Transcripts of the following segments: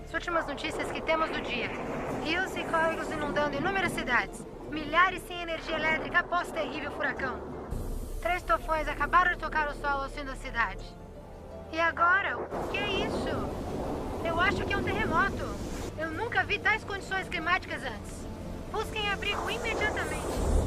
As últimas notícias que temos do dia. Rios e córregos inundando inúmeras cidades. Milhares sem energia elétrica após terrível furacão. 3 tufões acabaram de tocar o solo ao sul da cidade. E agora? O que é isso? Eu acho que é um terremoto. Eu nunca vi tais condições climáticas antes. Busquem abrigo imediatamente.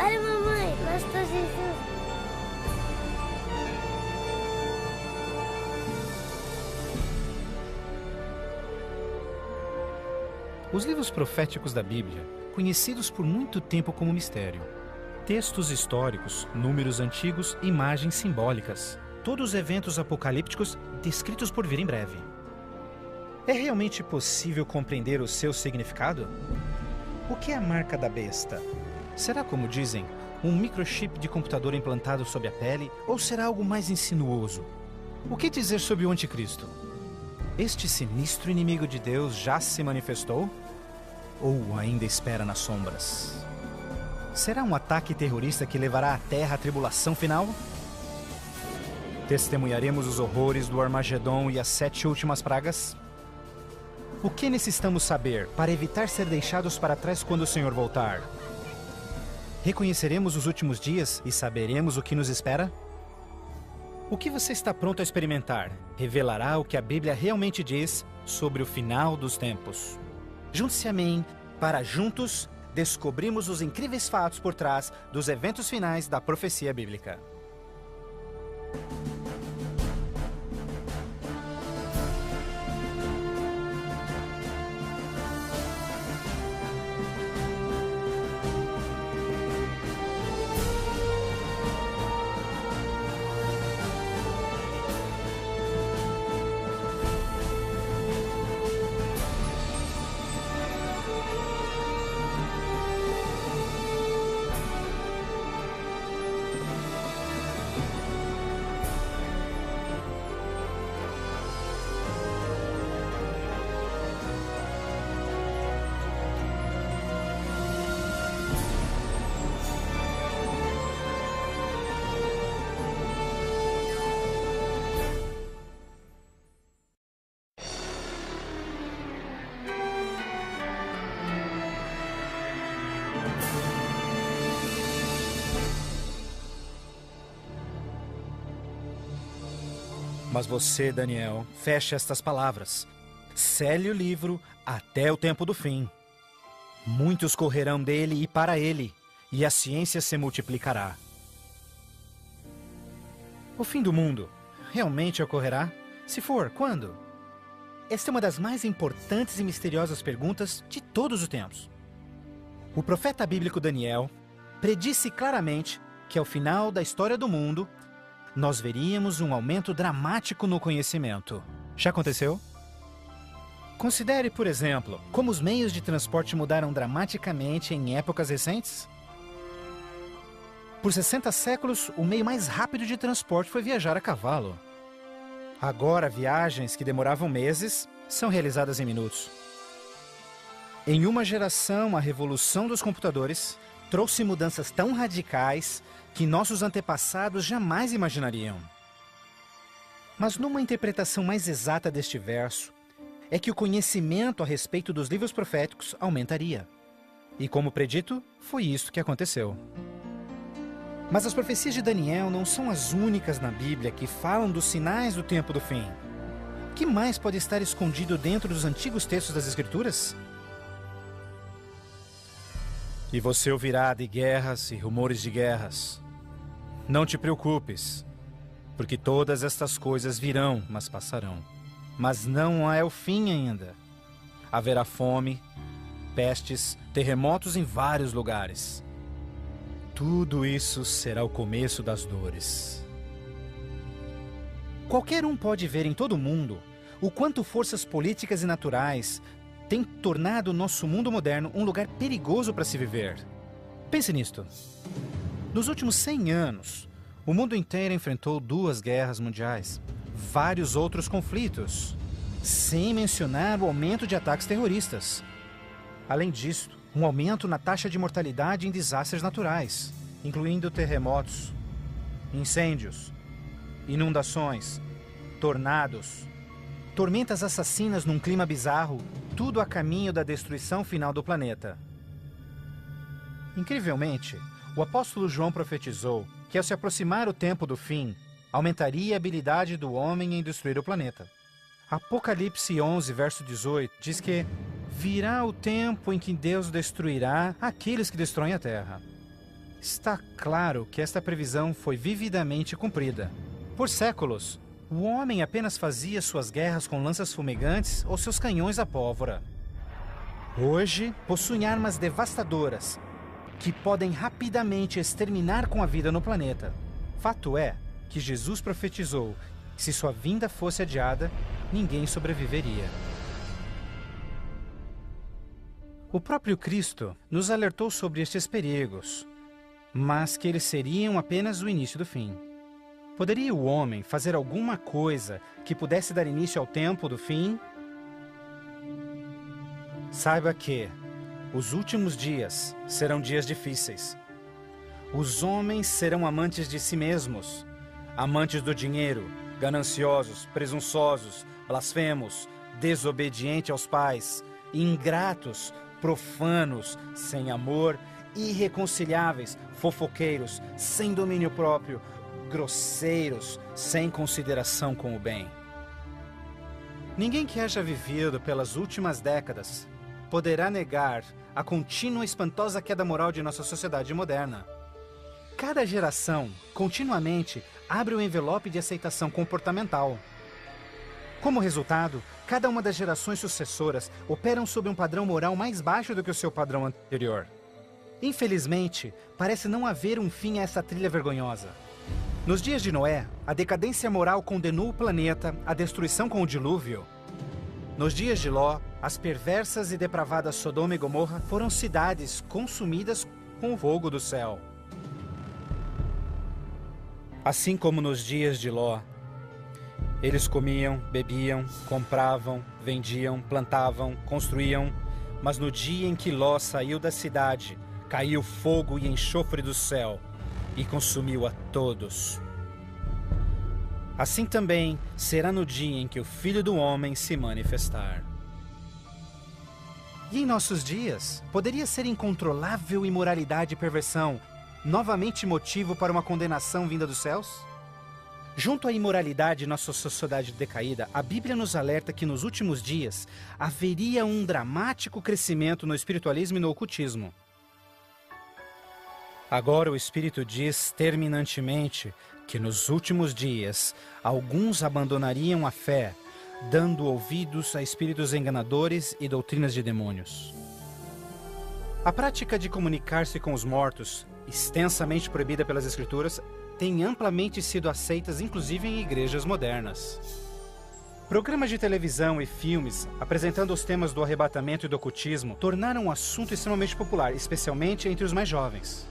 Olha, mamãe, Pastor Jesus. Os livros proféticos da Bíblia, conhecidos por muito tempo como mistério. Textos históricos, números antigos, imagens simbólicas. Todos eventos apocalípticos descritos por vir em breve. É realmente possível compreender o seu significado? O que é a marca da besta? Será, como dizem, um microchip de computador implantado sob a pele ou será algo mais insinuoso? O que dizer sobre o anticristo? Este sinistro inimigo de Deus já se manifestou? Ou ainda espera nas sombras? Será um ataque terrorista que levará a Terra à tribulação final? Testemunharemos os horrores do Armagedon e as 7 últimas pragas? O que necessitamos saber para evitar ser deixados para trás quando o Senhor voltar? Reconheceremos os últimos dias e saberemos o que nos espera? O que você está pronto a experimentar revelará o que a Bíblia realmente diz sobre o final dos tempos. Junte-se a mim para juntos descobrirmos os incríveis fatos por trás dos eventos finais da profecia bíblica. Mas você, Daniel, feche estas palavras. Cele o livro até o tempo do fim. Muitos correrão dele e para ele, e a ciência se multiplicará. O fim do mundo realmente ocorrerá? Se for, quando? Esta é uma das mais importantes e misteriosas perguntas de todos os tempos. O profeta bíblico Daniel predisse claramente que ao final da história do mundo, nós veríamos um aumento dramático no conhecimento. Já aconteceu? Considere, por exemplo, como os meios de transporte mudaram dramaticamente em épocas recentes. Por 60 séculos, o meio mais rápido de transporte foi viajar a cavalo. Agora, viagens que demoravam meses são realizadas em minutos. Em uma geração, a revolução dos computadores trouxe mudanças tão radicais que nossos antepassados jamais imaginariam. Mas numa interpretação mais exata deste verso, é que o conhecimento a respeito dos livros proféticos aumentaria. E como predito, foi isso que aconteceu. Mas as profecias de Daniel não são as únicas na Bíblia que falam dos sinais do tempo do fim. O que mais pode estar escondido dentro dos antigos textos das Escrituras? E você ouvirá de guerras e rumores de guerras. Não te preocupes, porque todas estas coisas virão, mas passarão. Mas não é o fim ainda. Haverá fome, pestes, terremotos em vários lugares. Tudo isso será o começo das dores. Qualquer um pode ver em todo o mundo o quanto forças políticas e naturais têm tornado o nosso mundo moderno um lugar perigoso para se viver. Pense nisto. Nos últimos 100 anos, o mundo inteiro enfrentou 2 guerras mundiais, vários outros conflitos, sem mencionar o aumento de ataques terroristas. Além disso, um aumento na taxa de mortalidade em desastres naturais, incluindo terremotos, incêndios, inundações, tornados, tormentas assassinas num clima bizarro, tudo a caminho da destruição final do planeta. Incrivelmente, o apóstolo João profetizou que ao se aproximar o tempo do fim, aumentaria a habilidade do homem em destruir o planeta. Apocalipse 11, verso 18, diz que virá o tempo em que Deus destruirá aqueles que destroem a terra. Está claro que esta previsão foi vividamente cumprida. Por séculos, o homem apenas fazia suas guerras com lanças fumegantes ou seus canhões à pólvora. Hoje, possuem armas devastadoras que podem rapidamente exterminar com a vida no planeta. Fato é que Jesus profetizou que se sua vinda fosse adiada, ninguém sobreviveria. O próprio Cristo nos alertou sobre estes perigos, mas que eles seriam apenas o início do fim. Poderia o homem fazer alguma coisa que pudesse dar início ao tempo do fim? Saiba que os últimos dias serão dias difíceis. Os homens serão amantes de si mesmos, amantes do dinheiro, gananciosos, presunçosos, blasfemos, desobedientes aos pais, ingratos, profanos, sem amor, irreconciliáveis, fofoqueiros, sem domínio próprio, grosseiros, sem consideração com o bem. Ninguém que haja vivido pelas últimas décadas poderá negar a contínua e espantosa queda moral de nossa sociedade moderna. Cada geração, continuamente, abre o envelope de aceitação comportamental. Como resultado, cada uma das gerações sucessoras operam sob um padrão moral mais baixo do que o seu padrão anterior. Infelizmente, parece não haver um fim a essa trilha vergonhosa. Nos dias de Noé, a decadência moral condenou o planeta à destruição com o dilúvio. Nos dias de Ló, as perversas e depravadas Sodoma e Gomorra foram cidades consumidas com o fogo do céu. Assim como nos dias de Ló, eles comiam, bebiam, compravam, vendiam, plantavam, construíam, mas no dia em que Ló saiu da cidade, caiu fogo e enxofre do céu e consumiu a todos. Assim também será no dia em que o Filho do Homem se manifestar. E em nossos dias, poderia ser incontrolável imoralidade e perversão novamente motivo para uma condenação vinda dos céus? Junto à imoralidade em nossa sociedade decaída, a Bíblia nos alerta que nos últimos dias haveria um dramático crescimento no espiritualismo e no ocultismo. Agora o Espírito diz terminantemente que nos últimos dias alguns abandonariam a fé, dando ouvidos a espíritos enganadores e doutrinas de demônios. A prática de comunicar-se com os mortos, extensamente proibida pelas Escrituras, tem amplamente sido aceitas inclusive em igrejas modernas. Programas de televisão e filmes apresentando os temas do arrebatamento e do ocultismo tornaram um assunto extremamente popular, especialmente entre os mais jovens.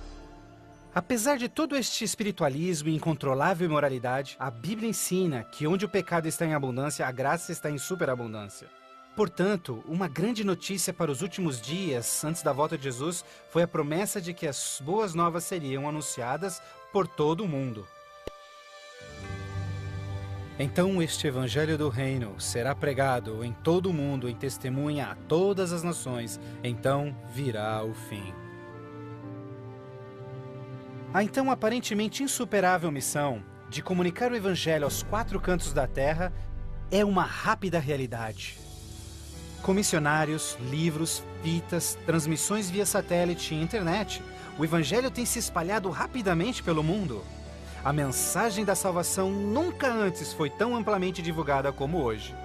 Apesar de todo este espiritualismo e incontrolável imoralidade, a Bíblia ensina que onde o pecado está em abundância, a graça está em superabundância. Portanto, uma grande notícia para os últimos dias, antes da volta de Jesus, foi a promessa de que as boas novas seriam anunciadas por todo o mundo. Então este evangelho do reino será pregado em todo o mundo em testemunha a todas as nações, então virá o fim. A então aparentemente insuperável missão de comunicar o evangelho aos 4 cantos da terra é uma rápida realidade. Com missionários, livros, fitas, transmissões via satélite e internet, o Evangelho tem se espalhado rapidamente pelo mundo. A mensagem da salvação nunca antes foi tão amplamente divulgada como hoje.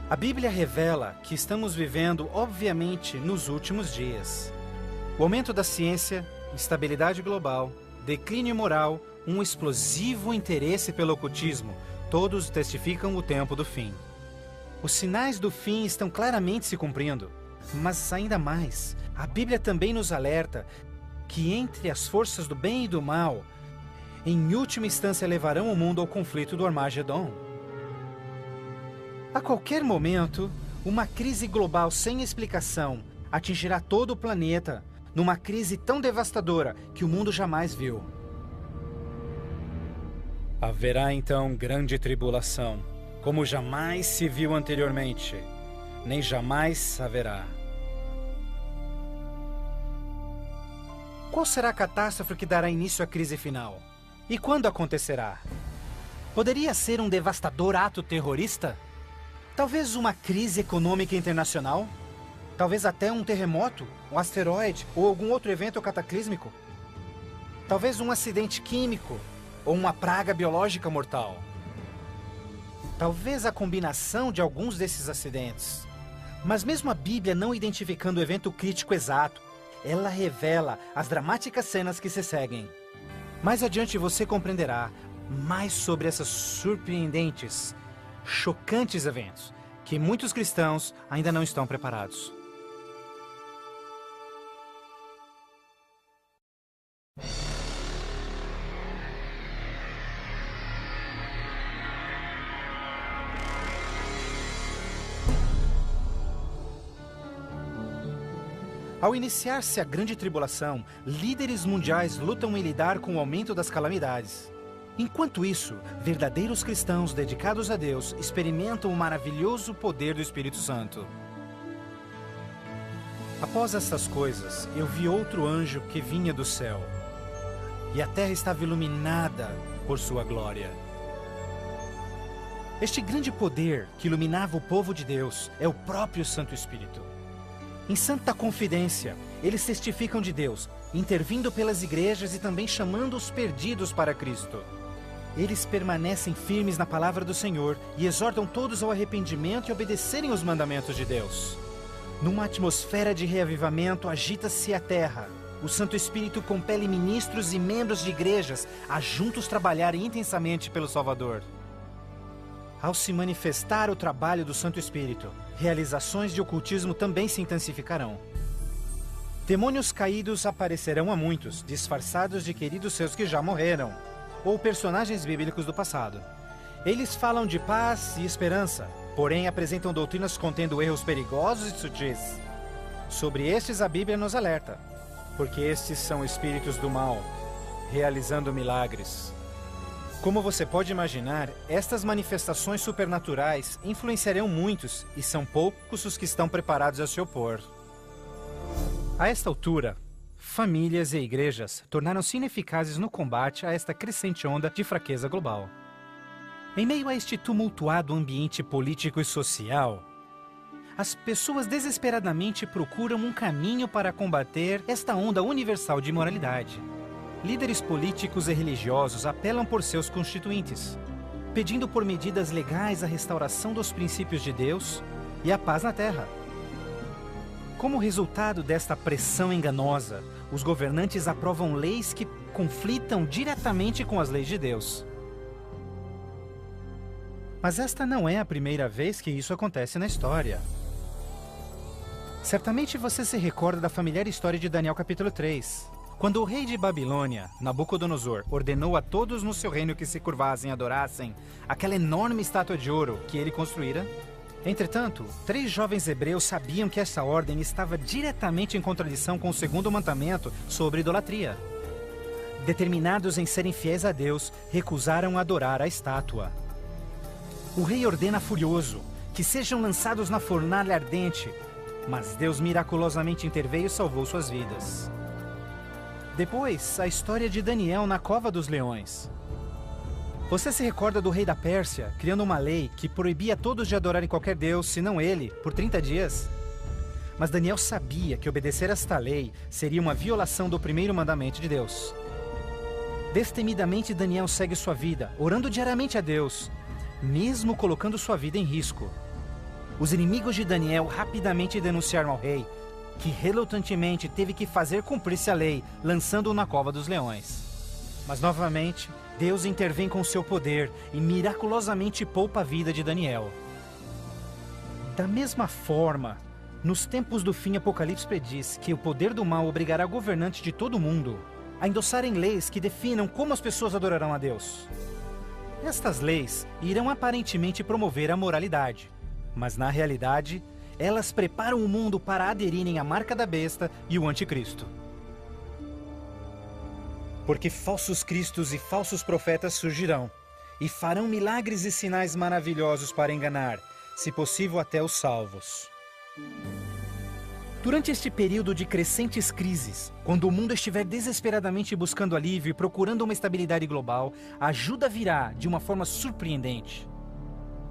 A Bíblia revela que estamos vivendo, obviamente, nos últimos dias. O aumento da ciência, instabilidade global, declínio moral, um explosivo interesse pelo ocultismo, todos testificam o tempo do fim. Os sinais do fim estão claramente se cumprindo, mas ainda mais, a Bíblia também nos alerta que entre as forças do bem e do mal, em última instância levarão o mundo ao conflito do Armagedon. A qualquer momento, uma crise global sem explicação atingirá todo o planeta, numa crise tão devastadora que o mundo jamais viu. Haverá então grande tribulação, como jamais se viu anteriormente, nem jamais haverá. Qual será a catástrofe que dará início à crise final? E quando acontecerá? Poderia ser um devastador ato terrorista? Talvez uma crise econômica internacional? Talvez até um terremoto, um asteroide ou algum outro evento cataclísmico? Talvez um acidente químico ou uma praga biológica mortal? Talvez a combinação de alguns desses acidentes. Mas mesmo a Bíblia não identificando o evento crítico exato, ela revela as dramáticas cenas que se seguem. Mais adiante você compreenderá mais sobre essas surpreendentes, chocantes eventos que muitos cristãos ainda não estão preparados. Ao iniciar-se a grande tribulação, líderes mundiais lutam em lidar com o aumento das calamidades. Enquanto isso, verdadeiros cristãos dedicados a Deus experimentam o maravilhoso poder do Espírito Santo. Após estas coisas, eu vi outro anjo que vinha do céu, e a terra estava iluminada por sua glória. Este grande poder que iluminava o povo de Deus é o próprio Santo Espírito. Em santa confidência, eles testificam de Deus, intervindo pelas igrejas e também chamando os perdidos para Cristo. Eles permanecem firmes na palavra do Senhor e exortam todos ao arrependimento e obedecerem os mandamentos de Deus. Numa atmosfera de reavivamento, agita-se a terra. O Santo Espírito compele ministros e membros de igrejas a juntos trabalharem intensamente pelo Salvador. Ao se manifestar o trabalho do Santo Espírito, realizações de ocultismo também se intensificarão. Demônios caídos aparecerão a muitos, disfarçados de queridos seus que já morreram, ou personagens bíblicos do passado. Eles falam de paz e esperança, porém apresentam doutrinas contendo erros perigosos e sutis. Sobre estes a Bíblia nos alerta, porque estes são espíritos do mal, realizando milagres. Como você pode imaginar, estas manifestações supernaturais influenciarão muitos e são poucos os que estão preparados a se opor. A esta altura, famílias e igrejas tornaram-se ineficazes no combate a esta crescente onda de fraqueza global. Em meio a este tumultuado ambiente político e social, as pessoas desesperadamente procuram um caminho para combater esta onda universal de imoralidade. Líderes políticos e religiosos apelam por seus constituintes, pedindo por medidas legais a restauração dos princípios de Deus e a paz na terra. Como resultado desta pressão enganosa, os governantes aprovam leis que conflitam diretamente com as leis de Deus. Mas esta não é a primeira vez que isso acontece na história. Certamente você se recorda da familiar história de Daniel capítulo 3. Quando o rei de Babilônia, Nabucodonosor, ordenou a todos no seu reino que se curvassem e adorassem aquela enorme estátua de ouro que ele construíra. Entretanto, 3 jovens hebreus sabiam que essa ordem estava diretamente em contradição com o segundo mandamento sobre idolatria. Determinados em serem fiéis a Deus, recusaram adorar a estátua. O rei ordena furioso que sejam lançados na fornalha ardente, mas Deus miraculosamente interveio e salvou suas vidas. Depois, a história de Daniel na cova dos leões. Você se recorda do rei da Pérsia criando uma lei que proibia a todos de adorarem qualquer deus, senão ele, por 30 dias? Mas Daniel sabia que obedecer a esta lei seria uma violação do primeiro mandamento de Deus. Destemidamente, Daniel segue sua vida, orando diariamente a Deus, mesmo colocando sua vida em risco. Os inimigos de Daniel rapidamente denunciaram ao rei, que relutantemente teve que fazer cumprir-se a lei, lançando-o na cova dos leões. Mas novamente, Deus intervém com seu poder e miraculosamente poupa a vida de Daniel. Da mesma forma, nos tempos do fim, Apocalipse prediz que o poder do mal obrigará governantes de todo o mundo a endossarem leis que definam como as pessoas adorarão a Deus. Estas leis irão aparentemente promover a moralidade, mas na realidade, elas preparam o mundo para aderirem à marca da besta e o anticristo. Porque falsos cristos e falsos profetas surgirão e farão milagres e sinais maravilhosos para enganar, se possível até os salvos. Durante este período de crescentes crises, quando o mundo estiver desesperadamente buscando alívio e procurando uma estabilidade global, a ajuda virá de uma forma surpreendente.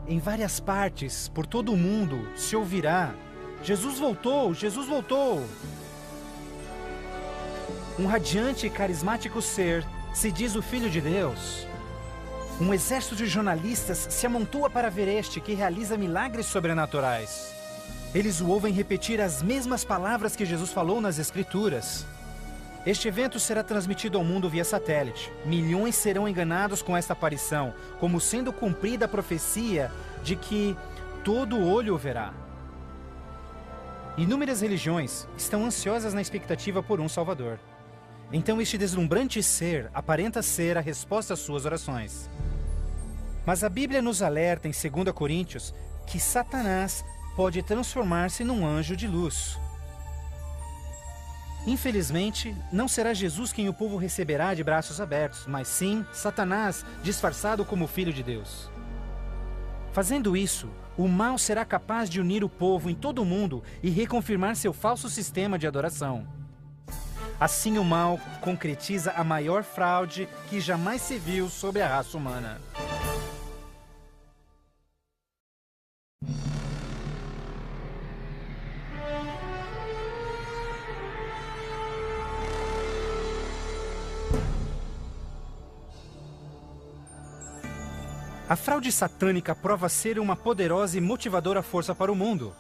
Em várias partes, por todo o mundo, se ouvirá: Jesus voltou! Jesus voltou! Um radiante e carismático ser se diz o Filho de Deus. Um exército de jornalistas se amontoa para ver este que realiza milagres sobrenaturais. Eles o ouvem repetir as mesmas palavras que Jesus falou nas Escrituras. Este evento será transmitido ao mundo via satélite. Milhões serão enganados com esta aparição, como sendo cumprida a profecia de que todo olho o verá. Inúmeras religiões estão ansiosas na expectativa por um Salvador. Então este deslumbrante ser aparenta ser a resposta às suas orações. Mas a Bíblia nos alerta em 2 Coríntios que Satanás pode transformar-se num anjo de luz. Infelizmente, não será Jesus quem o povo receberá de braços abertos, mas sim Satanás, disfarçado como Filho de Deus. Fazendo isso, o mal será capaz de unir o povo em todo o mundo e reconfirmar seu falso sistema de adoração. Assim, o mal concretiza a maior fraude que jamais se viu sobre a raça humana. A fraude satânica prova ser uma poderosa e motivadora força para o mundo.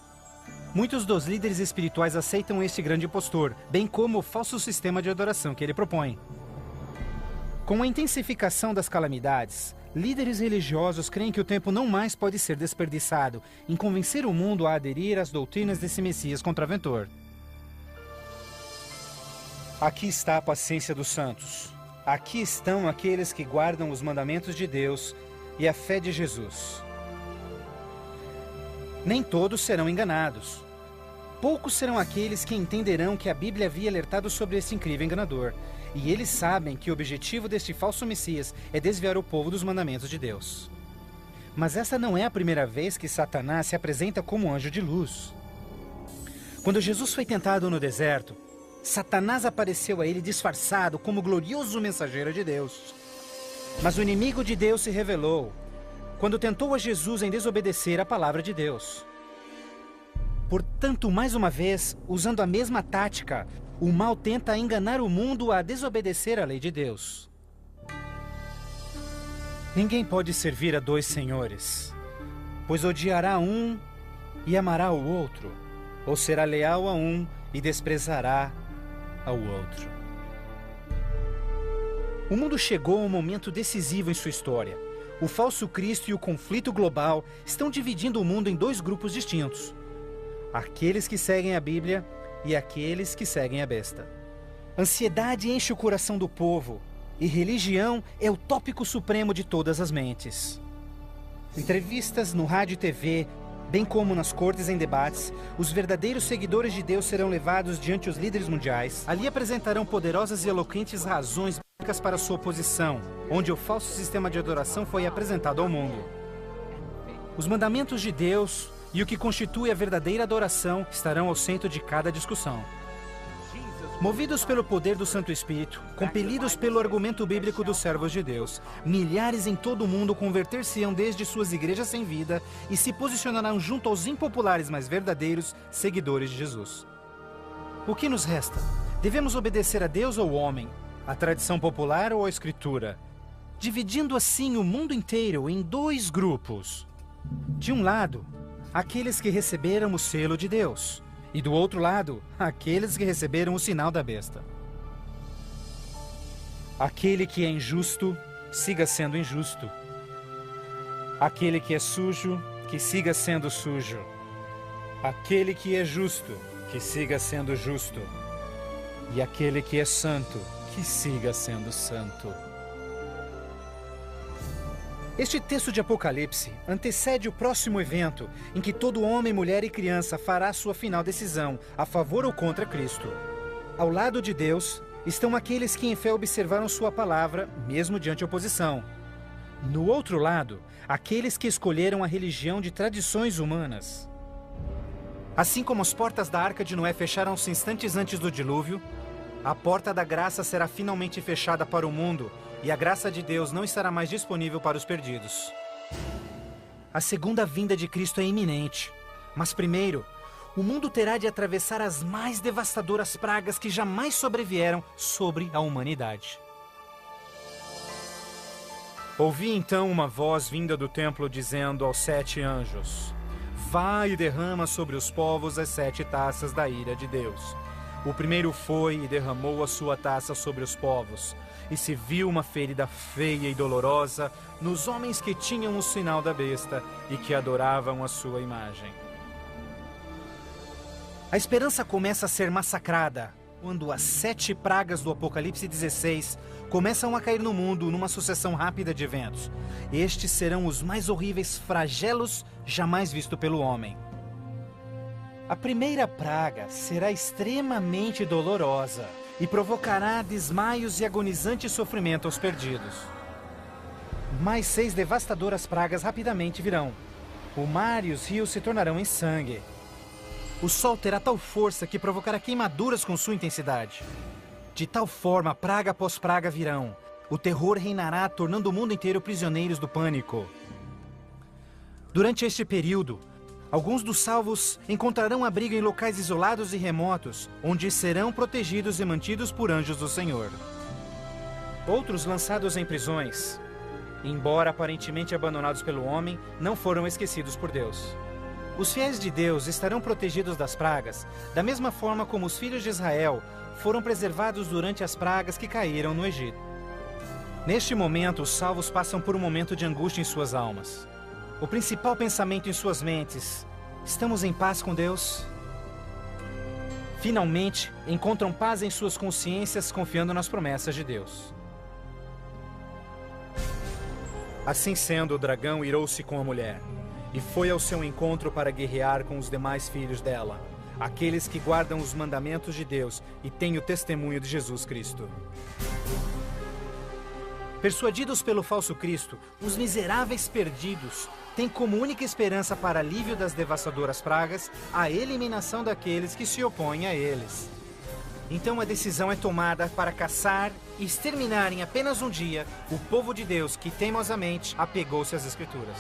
Muitos dos líderes espirituais aceitam este grande impostor, bem como o falso sistema de adoração que ele propõe. Com a intensificação das calamidades, líderes religiosos creem que o tempo não mais pode ser desperdiçado em convencer o mundo a aderir às doutrinas desse Messias contraventor. Aqui está a paciência dos santos. Aqui estão aqueles que guardam os mandamentos de Deus e a fé de Jesus. Nem todos serão enganados. Poucos serão aqueles que entenderão que a Bíblia havia alertado sobre esse incrível enganador, e eles sabem que o objetivo deste falso Messias é desviar o povo dos mandamentos de Deus. Mas essa não é a primeira vez que Satanás se apresenta como anjo de luz. Quando Jesus foi tentado no deserto, Satanás apareceu a ele disfarçado como glorioso mensageiro de Deus. Mas o inimigo de Deus se revelou quando tentou a Jesus em desobedecer a palavra de Deus. Portanto, mais uma vez, usando a mesma tática, o mal tenta enganar o mundo a desobedecer a lei de Deus. Ninguém pode servir a dois senhores, pois odiará um e amará o outro, ou será leal a um e desprezará ao outro. O mundo chegou a um momento decisivo em sua história. O falso Cristo e o conflito global estão dividindo o mundo em dois grupos distintos: aqueles que seguem a Bíblia e aqueles que seguem a besta. Ansiedade enche o coração do povo, e religião é o tópico supremo de todas as mentes. Entrevistas no rádio e TV, bem como nas cortes em debates, os verdadeiros seguidores de Deus serão levados diante os líderes mundiais. Ali apresentarão poderosas e eloquentes razões bíblicas para sua oposição, onde o falso sistema de adoração foi apresentado ao mundo. Os mandamentos de Deus e o que constitui a verdadeira adoração estarão ao centro de cada discussão. Movidos pelo poder do Santo Espírito, compelidos pelo argumento bíblico dos servos de Deus, milhares em todo o mundo converter-se-ão desde suas igrejas sem vida e se posicionarão junto aos impopulares, mas verdadeiros seguidores de Jesus. O que nos resta? Devemos obedecer a Deus ou ao homem, à tradição popular ou à Escritura, dividindo assim o mundo inteiro em dois grupos. De um lado, aqueles que receberam o selo de Deus, e do outro lado, aqueles que receberam o sinal da besta. Aquele que é injusto, siga sendo injusto. Aquele que é sujo, que siga sendo sujo. Aquele que é justo, que siga sendo justo. E aquele que é santo, que siga sendo santo. Este texto de Apocalipse antecede o próximo evento em que todo homem, mulher e criança fará sua final decisão, a favor ou contra Cristo. Ao lado de Deus estão aqueles que em fé observaram sua palavra, mesmo diante oposição. No outro lado, aqueles que escolheram a religião de tradições humanas. Assim como as portas da Arca de Noé fecharam-se instantes antes do dilúvio, a porta da graça será finalmente fechada para o mundo, e a graça de Deus não estará mais disponível para os perdidos. A segunda vinda de Cristo é iminente, mas primeiro, o mundo terá de atravessar as mais devastadoras pragas que jamais sobrevieram sobre a humanidade. Ouvi então uma voz vinda do templo dizendo aos 7 anjos: Vai e derrama sobre os povos as 7 taças da ira de Deus. O primeiro foi e derramou a sua taça sobre os povos, e se viu uma ferida feia e dolorosa nos homens que tinham o sinal da besta e que adoravam a sua imagem. A esperança começa a ser massacrada quando as 7 pragas do Apocalipse 16 começam a cair no mundo numa sucessão rápida de eventos. Estes serão os mais horríveis flagelos jamais vistos pelo homem. A primeira praga será extremamente dolorosa e provocará desmaios e agonizante sofrimento aos perdidos. Mais 6 devastadoras pragas rapidamente virão. O mar e os rios se tornarão em sangue. O sol terá tal força que provocará queimaduras com sua intensidade. De tal forma, praga após praga virão. O terror reinará, tornando o mundo inteiro prisioneiros do pânico. Durante este período, alguns dos salvos encontrarão abrigo em locais isolados e remotos, onde serão protegidos e mantidos por anjos do Senhor. Outros, lançados em prisões, embora aparentemente abandonados pelo homem, não foram esquecidos por Deus. Os fiéis de Deus estarão protegidos das pragas, da mesma forma como os filhos de Israel foram preservados durante as pragas que caíram no Egito. Neste momento, os salvos passam por um momento de angústia em suas almas. O principal pensamento em suas mentes: estamos em paz com Deus? Finalmente, encontram paz em suas consciências, confiando nas promessas de Deus. Assim sendo, o dragão irou-se com a mulher e foi ao seu encontro para guerrear com os demais filhos dela, aqueles que guardam os mandamentos de Deus e têm o testemunho de Jesus Cristo. Persuadidos pelo falso Cristo, os miseráveis perdidos têm como única esperança para alívio das devastadoras pragas a eliminação daqueles que se opõem a eles. Então a decisão é tomada para caçar e exterminar em apenas um dia o povo de Deus que teimosamente apegou-se às Escrituras.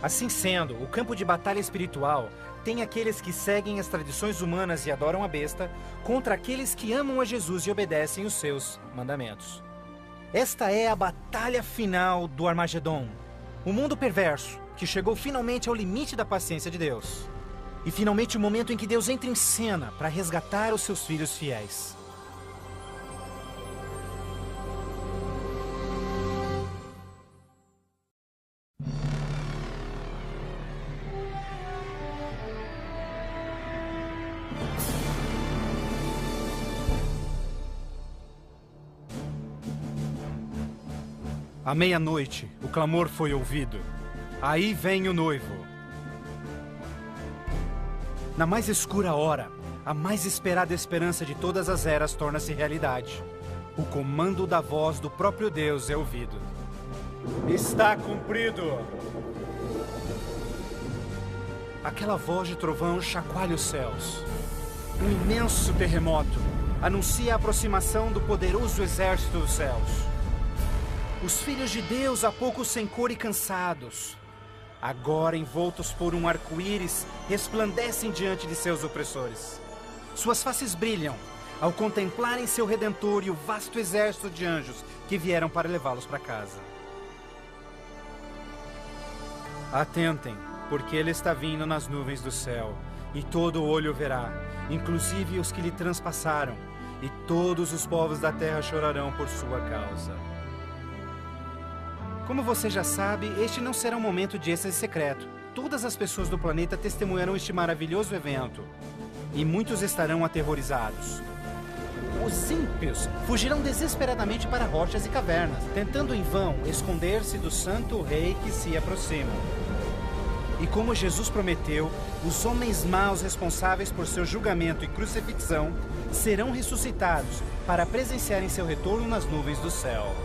Assim sendo, o campo de batalha espiritual tem aqueles que seguem as tradições humanas e adoram a besta, contra aqueles que amam a Jesus e obedecem os seus mandamentos. Esta é a batalha final do Armagedon, o mundo perverso que chegou finalmente ao limite da paciência de Deus. E finalmente o momento em que Deus entra em cena para resgatar os seus filhos fiéis. À meia-noite, o clamor foi ouvido. Aí vem o noivo. Na mais escura hora, a mais esperada esperança de todas as eras torna-se realidade. O comando da voz do próprio Deus é ouvido. Está cumprido! Aquela voz de trovão chacoalha os céus. Um imenso terremoto anuncia a aproximação do poderoso exército dos céus. Os filhos de Deus, há pouco sem cor e cansados, agora envoltos por um arco-íris, resplandecem diante de seus opressores. Suas faces brilham ao contemplarem seu Redentor e o vasto exército de anjos que vieram para levá-los para casa. Atentem, porque ele está vindo nas nuvens do céu, e todo olho o verá, inclusive os que lhe transpassaram, e todos os povos da terra chorarão por sua causa. Como você já sabe, este não será um momento de êxtase secreto. Todas as pessoas do planeta testemunharão este maravilhoso evento, e muitos estarão aterrorizados. Os ímpios fugirão desesperadamente para rochas e cavernas, tentando em vão esconder-se do santo rei que se aproxima. E como Jesus prometeu, os homens maus responsáveis por seu julgamento e crucifixão serão ressuscitados para presenciarem seu retorno nas nuvens do céu.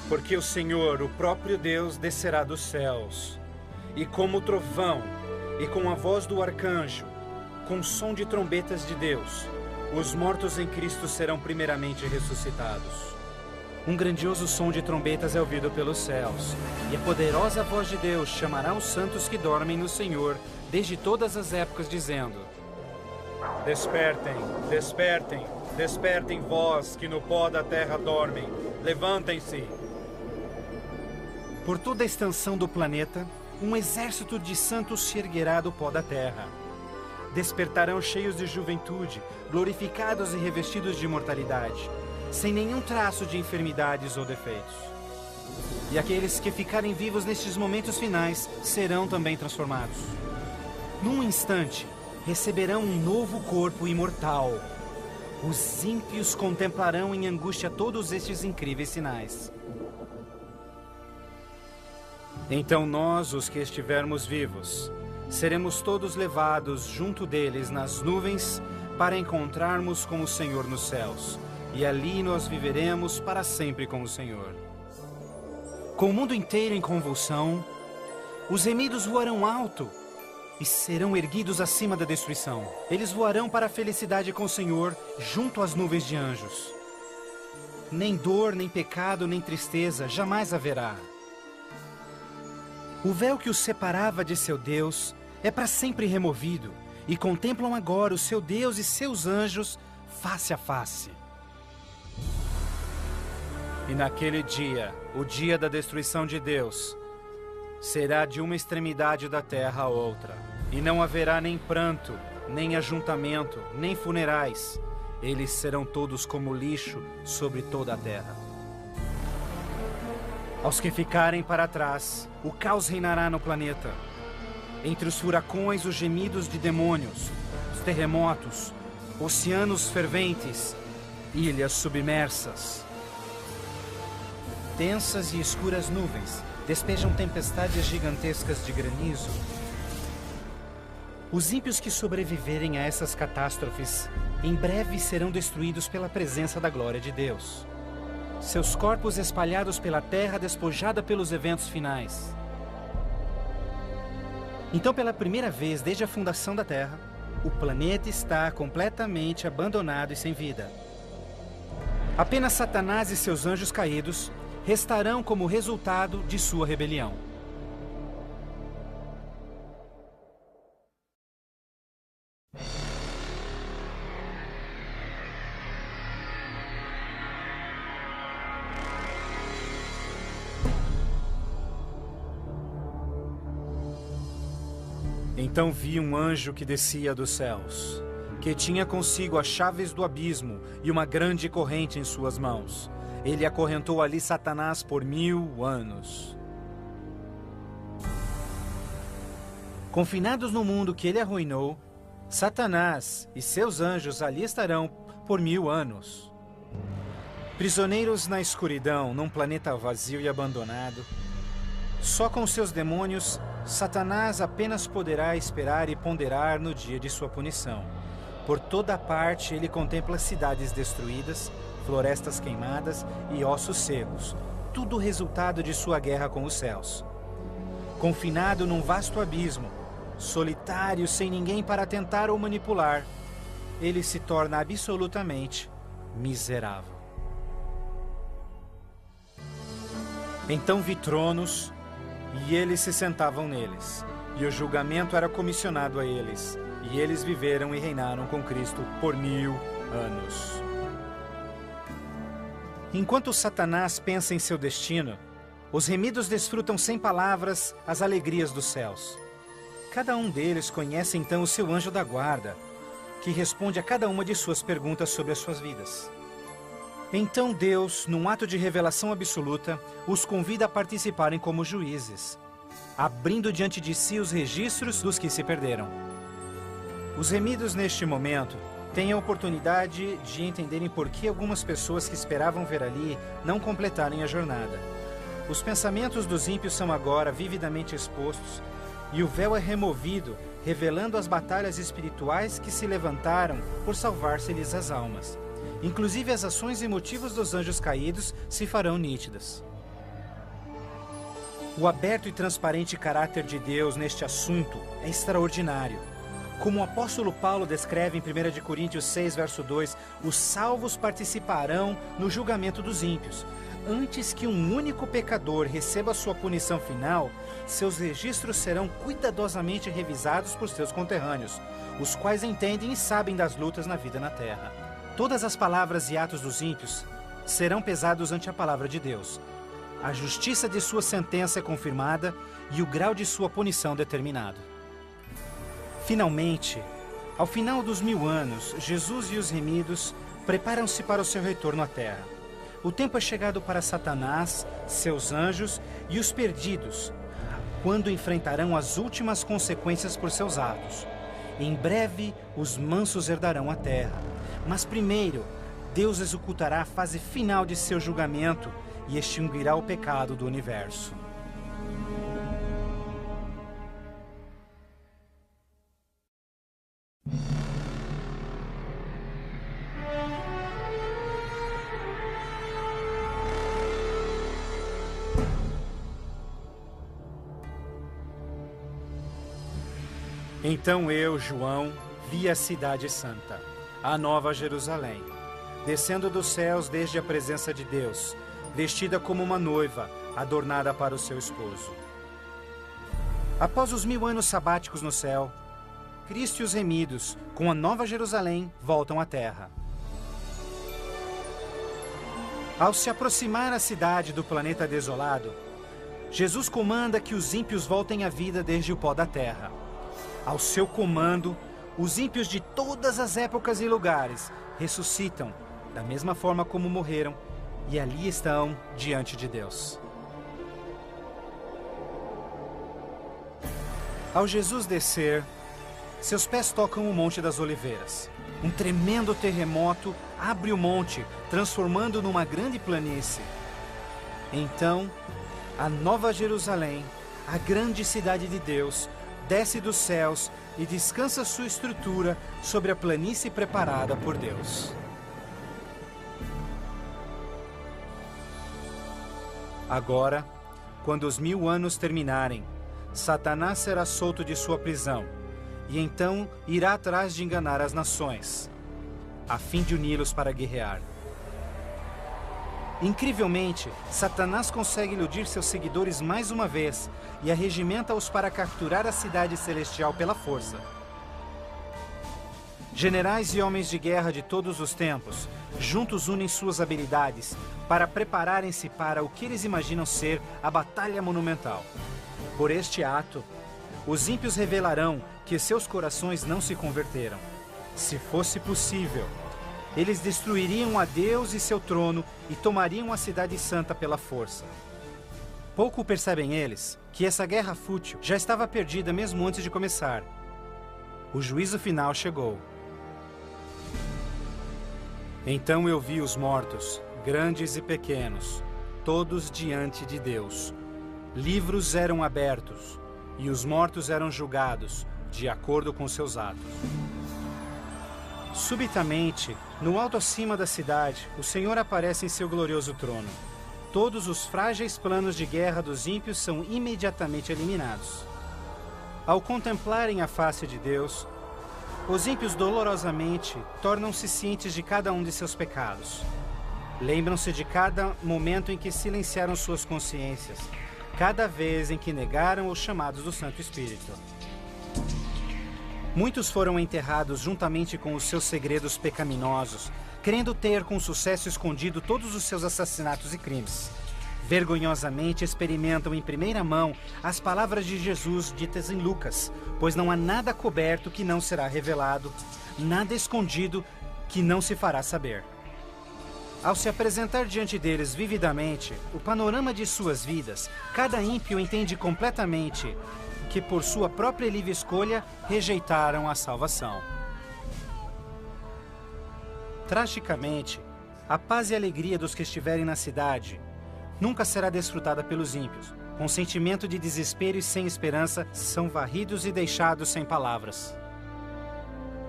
Porque o Senhor, o próprio Deus, descerá dos céus, e como trovão, e com a voz do arcanjo, com o som de trombetas de Deus, os mortos em Cristo serão primeiramente ressuscitados. Um grandioso som de trombetas é ouvido pelos céus, e a poderosa voz de Deus chamará os santos que dormem no Senhor desde todas as épocas, dizendo: Despertem, despertem, despertem vós que no pó da terra dormem, levantem-se. Por toda a extensão do planeta, um exército de santos se erguerá do pó da terra. Despertarão cheios de juventude, glorificados e revestidos de imortalidade, sem nenhum traço de enfermidades ou defeitos. E aqueles que ficarem vivos nestes momentos finais serão também transformados. Num instante, receberão um novo corpo imortal. Os ímpios contemplarão em angústia todos estes incríveis sinais. Então nós, os que estivermos vivos, seremos todos levados junto deles nas nuvens para encontrarmos com o Senhor nos céus. E ali nós viveremos para sempre com o Senhor. Com o mundo inteiro em convulsão, os remidos voarão alto e serão erguidos acima da destruição. Eles voarão para a felicidade com o Senhor junto às nuvens de anjos. Nem dor, nem pecado, nem tristeza jamais haverá. O véu que os separava de seu Deus é para sempre removido, e contemplam agora o seu Deus e seus anjos face a face. E naquele dia, o dia da destruição de Deus, será de uma extremidade da terra a outra, e não haverá nem pranto, nem ajuntamento, nem funerais. Eles serão todos como lixo sobre toda a terra. Aos que ficarem para trás, o caos reinará no planeta. Entre os furacões, os gemidos de demônios, os terremotos, oceanos ferventes, ilhas submersas. Densas e escuras nuvens despejam tempestades gigantescas de granizo. Os ímpios que sobreviverem a essas catástrofes, em breve serão destruídos pela presença da glória de Deus. Seus corpos espalhados pela terra despojada pelos eventos finais. Então, pela primeira vez desde a fundação da Terra, o planeta está completamente abandonado e sem vida. Apenas Satanás e seus anjos caídos restarão como resultado de sua rebelião. Então vi um anjo que descia dos céus, que tinha consigo as chaves do abismo e uma grande corrente em suas mãos. Ele acorrentou ali Satanás por 1000 anos. Confinados no mundo que ele arruinou, Satanás e seus anjos ali estarão por 1000 anos. Prisioneiros na escuridão, num planeta vazio e abandonado, só com seus demônios, Satanás apenas poderá esperar e ponderar no dia de sua punição. Por toda parte ele contempla cidades destruídas, florestas queimadas e ossos secos, tudo resultado de sua guerra com os céus. Confinado num vasto abismo, solitário, sem ninguém para tentar ou manipular, ele se torna absolutamente miserável. Então vi tronos, e eles se sentavam neles, e o julgamento era comissionado a eles, e eles viveram e reinaram com Cristo por 1000 anos. Enquanto Satanás pensa em seu destino, os remidos desfrutam sem palavras as alegrias dos céus. Cada um deles conhece então o seu anjo da guarda, que responde a cada uma de suas perguntas sobre as suas vidas. Então Deus, num ato de revelação absoluta, os convida a participarem como juízes, abrindo diante de si os registros dos que se perderam. Os remidos neste momento têm a oportunidade de entenderem por que algumas pessoas que esperavam ver ali não completarem a jornada. Os pensamentos dos ímpios são agora vividamente expostos e o véu é removido, revelando as batalhas espirituais que se levantaram por salvar-se-lhes as almas. Inclusive as ações e motivos dos anjos caídos se farão nítidas. O aberto e transparente caráter de Deus neste assunto é extraordinário. Como o apóstolo Paulo descreve em 1 Coríntios 6, verso 2, os salvos participarão no julgamento dos ímpios. Antes que um único pecador receba sua punição final, seus registros serão cuidadosamente revisados por seus conterrâneos, os quais entendem e sabem das lutas na vida na terra. Todas as palavras e atos dos ímpios serão pesados ante a palavra de Deus. A justiça de sua sentença é confirmada e o grau de sua punição determinado. Finalmente, ao final dos 1000 anos, Jesus e os remidos preparam-se para o seu retorno à terra. O tempo é chegado para Satanás, seus anjos e os perdidos, quando enfrentarão as últimas consequências por seus atos. Em breve, os mansos herdarão a terra. Mas primeiro, Deus executará a fase final de seu julgamento e extinguirá o pecado do universo. Então eu, João, vi a cidade santa, a nova Jerusalém, descendo dos céus desde a presença de Deus, vestida como uma noiva, adornada para o seu esposo. Após os 1000 anos sabáticos no céu, Cristo e os remidos, com a nova Jerusalém, voltam à terra. Ao se aproximar a cidade do planeta desolado, Jesus comanda que os ímpios voltem à vida desde o pó da terra. Ao seu comando, os ímpios de todas as épocas e lugares ressuscitam, da mesma forma como morreram, e ali estão diante de Deus. Ao Jesus descer, seus pés tocam o Monte das Oliveiras. Um tremendo terremoto abre o monte, transformando numa grande planície. Então, a Nova Jerusalém, a grande cidade de Deus, desce dos céus e descansa sua estrutura sobre a planície preparada por Deus. Agora, quando os 1000 anos terminarem, Satanás será solto de sua prisão, e então irá atrás de enganar as nações, a fim de uni-los para guerrear. Incrivelmente, Satanás consegue iludir seus seguidores mais uma vez e arregimenta-os para capturar a cidade celestial pela força. Generais e homens de guerra de todos os tempos, juntos unem suas habilidades para prepararem-se para o que eles imaginam ser a batalha monumental. Por este ato, os ímpios revelarão que seus corações não se converteram. Se fosse possível, eles destruiriam a Deus e seu trono e tomariam a cidade santa pela força. Pouco percebem eles que essa guerra fútil já estava perdida mesmo antes de começar. O juízo final chegou. Então eu vi os mortos, grandes e pequenos, todos diante de Deus. Livros eram abertos, e os mortos eram julgados, de acordo com seus atos. Subitamente, no alto acima da cidade, o Senhor aparece em seu glorioso trono. Todos os frágeis planos de guerra dos ímpios são imediatamente eliminados. Ao contemplarem a face de Deus, os ímpios dolorosamente tornam-se cientes de cada um de seus pecados. Lembram-se de cada momento em que silenciaram suas consciências, cada vez em que negaram os chamados do Santo Espírito. Muitos foram enterrados juntamente com os seus segredos pecaminosos, querendo ter com sucesso escondido todos os seus assassinatos e crimes. Vergonhosamente experimentam em primeira mão as palavras de Jesus ditas em Lucas, pois não há nada coberto que não será revelado, nada escondido que não se fará saber. Ao se apresentar diante deles vividamente o panorama de suas vidas, cada ímpio entende completamente que por sua própria e livre escolha rejeitaram a salvação. Tragicamente, a paz e alegria dos que estiverem na cidade nunca será desfrutada pelos ímpios. Com sentimento de desespero e sem esperança, são varridos e deixados sem palavras.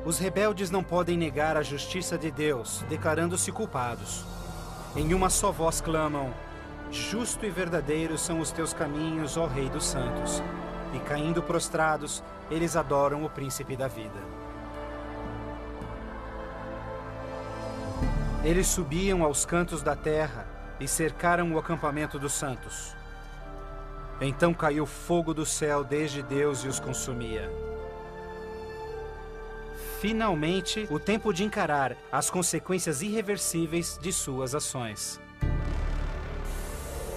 Os rebeldes não podem negar a justiça de Deus, declarando-se culpados. Em uma só voz clamam: justo e verdadeiro são os teus caminhos, ó Rei dos Santos. E caindo prostrados, eles adoram o Príncipe da Vida. Eles subiam aos cantos da terra e cercaram o acampamento dos santos. Então caiu fogo do céu desde Deus e os consumia. Finalmente, o tempo de encarar as consequências irreversíveis de suas ações.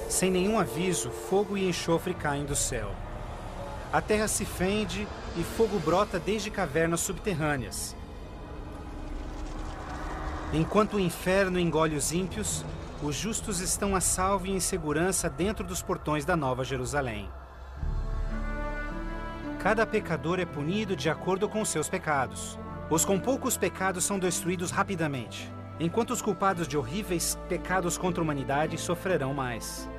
Sem nenhum aviso, fogo e enxofre caem do céu. A terra se fende e fogo brota desde cavernas subterrâneas. Enquanto o inferno engole os ímpios, os justos estão a salvo e em segurança dentro dos portões da Nova Jerusalém. Cada pecador é punido de acordo com os seus pecados. Os com poucos pecados são destruídos rapidamente, enquanto os culpados de horríveis pecados contra a humanidade sofrerão mais.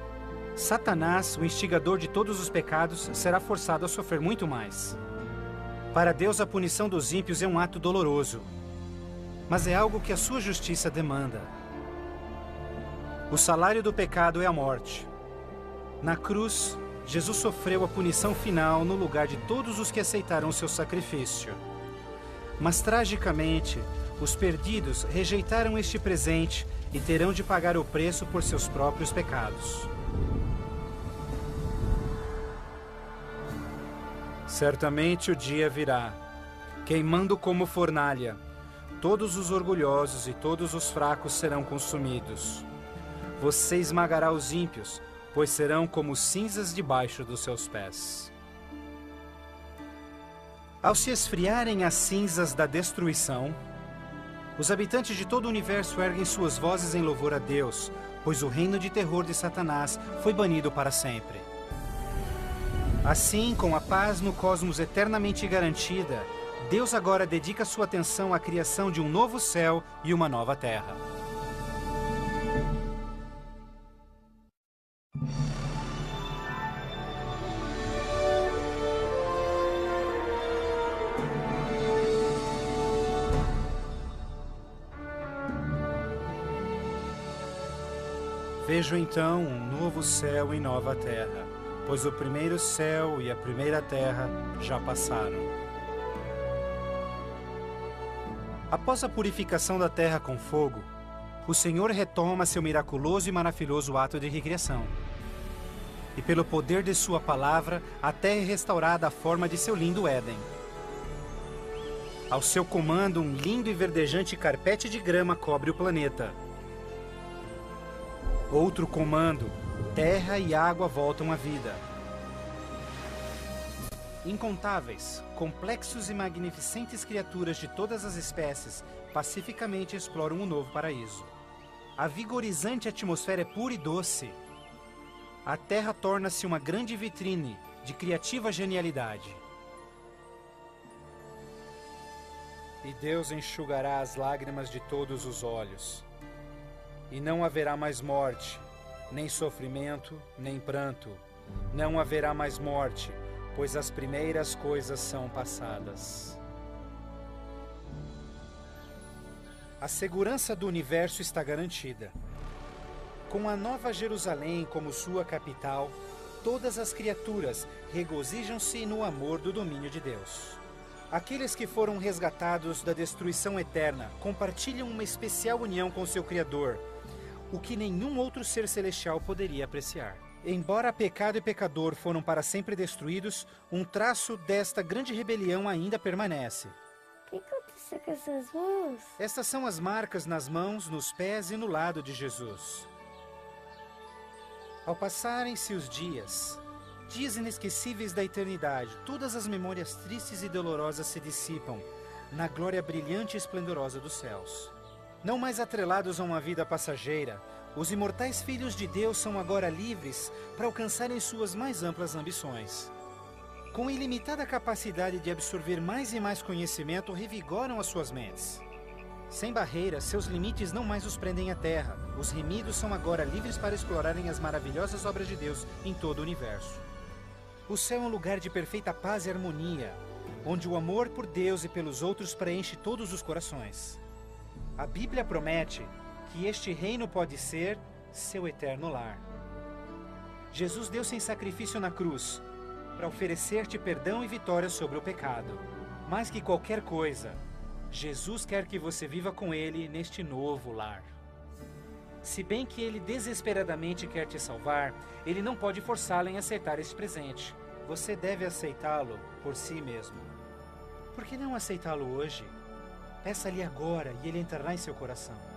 Satanás, o instigador de todos os pecados, será forçado a sofrer muito mais. Para Deus, a punição dos ímpios é um ato doloroso, mas é algo que a sua justiça demanda. O salário do pecado é a morte. Na cruz, Jesus sofreu a punição final no lugar de todos os que aceitaram seu sacrifício. Mas, tragicamente, os perdidos rejeitaram este presente e terão de pagar o preço por seus próprios pecados. Certamente o dia virá, queimando como fornalha. Todos os orgulhosos e todos os fracos serão consumidos. Você esmagará os ímpios, pois serão como cinzas debaixo dos seus pés. Ao se esfriarem as cinzas da destruição, os habitantes de todo o universo erguem suas vozes em louvor a Deus, pois o reino de terror de Satanás foi banido para sempre. Assim, com a paz no cosmos eternamente garantida, Deus agora dedica sua atenção à criação de um novo céu e uma nova terra. Vejo então um novo céu e nova terra, pois o primeiro céu e a primeira terra já passaram. Após a purificação da terra com fogo, o Senhor retoma seu miraculoso e maravilhoso ato de recriação. E pelo poder de sua palavra, a terra é restaurada à forma de seu lindo Éden. Ao seu comando, um lindo e verdejante carpete de grama cobre o planeta. Outro comando, terra e água voltam à vida. Incontáveis, complexos e magnificentes criaturas de todas as espécies pacificamente exploram um novo paraíso. A vigorizante atmosfera é pura e doce. A terra torna-se uma grande vitrine de criativa genialidade. E Deus enxugará as lágrimas de todos os olhos. E não haverá mais morte, nem sofrimento, nem pranto. Não haverá mais morte, pois as primeiras coisas são passadas. A segurança do universo está garantida. Com a Nova Jerusalém como sua capital, todas as criaturas regozijam-se no amor do domínio de Deus. Aqueles que foram resgatados da destruição eterna compartilham uma especial união com seu Criador, o que nenhum outro ser celestial poderia apreciar. Embora pecado e pecador foram para sempre destruídos, um traço desta grande rebelião ainda permanece. O que aconteceu com essas mãos? Estas são as marcas nas mãos, nos pés e no lado de Jesus. Ao passarem-se os dias inesquecíveis da eternidade, todas as memórias tristes e dolorosas se dissipam na glória brilhante e esplendorosa dos céus. Não mais atrelados a uma vida passageira, os imortais filhos de Deus são agora livres para alcançarem suas mais amplas ambições. Com ilimitada capacidade de absorver mais e mais conhecimento, revigoram as suas mentes. Sem barreiras, seus limites não mais os prendem à terra. Os remidos são agora livres para explorarem as maravilhosas obras de Deus em todo o universo. O céu é um lugar de perfeita paz e harmonia, onde o amor por Deus e pelos outros preenche todos os corações. A Bíblia promete que este reino pode ser seu eterno lar. Jesus deu-se em sacrifício na cruz para oferecer-te perdão e vitória sobre o pecado. Mais que qualquer coisa, Jesus quer que você viva com Ele neste novo lar. Se bem que Ele desesperadamente quer te salvar, Ele não pode forçá-lo em aceitar este presente. Você deve aceitá-lo por si mesmo. Por que não aceitá-lo hoje? Peça-lhe agora e Ele entrará em seu coração.